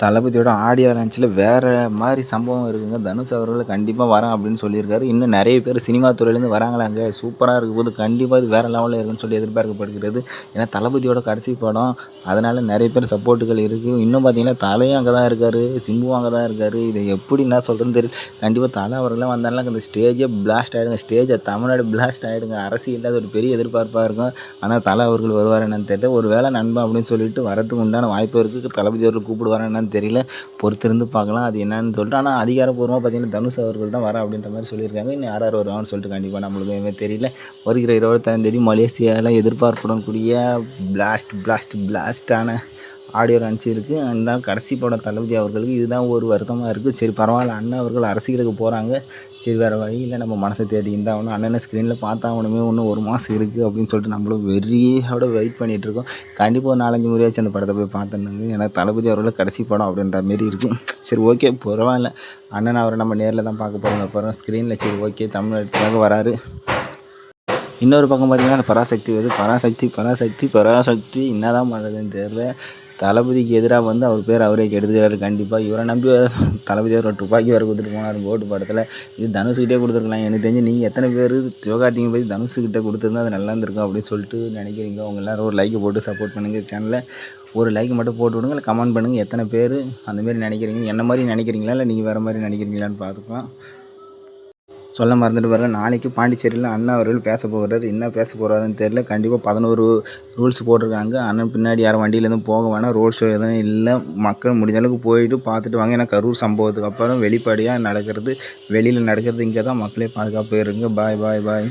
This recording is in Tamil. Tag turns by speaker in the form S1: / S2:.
S1: தளபதியோட ஆடியோ லான்ச்சில வேற மாரி சம்பவம் இருக்குங்க. தனுஷ் அவர்கள் கண்டிப்பா வரேன் அப்படின்னு சொல்லியிருக்காரு. இன்னும் நெறைய பேர் சினிமா துறையிலேருந்து வராங்களாங்க. சூப்பரா இருக்க போது கண்டிப்பா இது வேற லெவல்ல இருக்குன்னு சொல்லி எதிர்பார்க்கப்படுகிறது. ஏன்னா தளபதியோட கடைசி படம். அதனால நெறைய பேர் சப்போர்ட்டுகள் இருக்கு. இன்னும் பார்த்தீங்கன்னா தலையும் அங்க தான் இருக்காரு. சிம்புவும் அங்க தான் இருக்காரு. இத எப்படி நான் சொல்றதுன்னு தெரியல. கண்டிப்பா தல அவர்கள்லாம் வந்தாலும் அந்த ஸ்டேஜே பிளாஸ்ட் ஆயிடுங்க. ஸ்டேஜ தமிழ்நாடு பிளாஸ்ட் ஆயிடுங்க. அரசியல்ல அது ஒரு பெரிய எதிர்பார்ப்பா இருக்கும். ஆனா தல அவர்கள் வருவாரா என்னன்னு தெரியல. ஒரு வேளை நண்பன் அப்படின்னு சொல்லிட்டு வரதுக்கு உண்டான வாய்ப்பு இருக்கு. தளபதி அவர்கள் கூப்பிடுவாரா என்னன்னு தெரியல. பொறுத்திருந்து பார்க்கலாம் அது என்னன்னு சொல்லிட்டு. ஆனால் அதிகாரப்பூர்வமாக பார்த்தீங்கன்னா தனுஷ் அவர்கள் தான் வரேன் அப்படின்ற மாதிரி சொல்லியிருக்காங்க. இன்னும் யார் யார் வருவாங்கன்னு சொல்லிட்டு கண்டிப்பாக நம்மளுக்கு எதுவுமே தெரியல. வருகிற 25ஆம் தேதி மலேசியாவில் எதிர்பார்ப்புடன் கூடிய பிளாஸ்டான ஆடியோ லான்ச் இருக்குது. அந்த கடைசி படம் தளபதி அவர்களுக்கு இதுதான் ஒரு வருத்தமாக இருக்குது. சரி பரவாயில்ல, அண்ணன் அவர்கள் அரசியலுக்கு போகிறாங்க. சரி வேறு வழி இல்லை, நம்ம மனசை தேடி இருந்தாகணும். அண்ணனை ஸ்க்ரீனில் பார்த்தாகணுமே, இன்னும் 1 மாதம் இருக்குது அப்படின்னு சொல்லிட்டு நம்மளும் வெறியோட வெயிட் பண்ணிகிட்ருக்கோம். கண்டிப்பாக ஒரு 4-5 முறையாச்சும் அந்த படத்தை போய் பார்த்துருந்தாங்க. ஏன்னா தளபதி அவர்கள் கடைசி படம் அப்படின்ற மாரி இருக்குது. சரி ஓகே பரவாயில்ல, அண்ணன் அவரை நம்ம நேரில் தான் பார்க்க போகிறோம். அப்புறம் ஸ்க்ரீனில் சரி ஓகே தமிழ்நாட்டுக்காக வராரு. இன்னொரு பக்கம் பார்த்திங்கன்னா அந்த பராசக்தி வருது. பராசக்தி என்ன தான் பண்ணுறதுன்னு தெரியல. தளபதிக்கு எதிராக வந்து அவர் பேர் அவரே கெடுத்துக்கிறாரு. கண்டிப்பாக இவரை நம்பி தளபதி அவர் துப்பாக்கி வேறு கொடுத்துட்டு போனார் கோட்டு படத்தில். இது தனுஷ்கிட்டே கொடுத்துருக்கலாம். எனக்கு தெரிஞ்சு நீங்கள் எத்தனை பேர் சிவகார்த்திகேயன் பற்றி தனுஷ்கிட்ட கொடுத்துருந்தா அது நல்லா இருந்திருக்கும் அப்படின்னு சொல்லிட்டு நினைக்கிறீங்க. அவங்க எல்லோரும் ஒரு லைக்கை போட்டு சப்போர்ட் பண்ணுங்கள். சேனலில் ஒரு லைக் மட்டும் போட்டு விடுங்க, இல்லை கமெண்ட் பண்ணுங்கள் எத்தனை பேர் அந்தமாரி நினைக்கிறீங்க. என்ன மாதிரி நினைக்கிறீங்களா இல்லை நீங்கள் வேறு மாதிரி நினைக்கிறீங்களான்னு பார்த்துக்கலாம். சொல்ல மறந்துட்டு பாருங்க, நாளைக்கு பாண்டிச்சேரியில் அண்ணன் அவர்கள் பேச போகிறார். என்ன பேச போகிறாருன்னு தெரியல. கண்டிப்பாக 11 ரூல்ஸ் போட்டிருக்காங்க. அண்ணன் பின்னாடி யாரும் வண்டியிலேருந்து போக வேணாம். ரோட் ஷோ எதுவும் இல்லை. மக்கள் முடிஞ்ச அளவுக்கு போயிட்டு பார்த்துட்டு வாங்க. ஏன்னா கரூர் சம்பவத்துக்கு அப்புறம் வெளிப்படையாக நடக்கிறது, வெளியில் நடக்கிறது இங்கே தான். மக்களே பாதுகாப்பாக இருங்க. பாய்.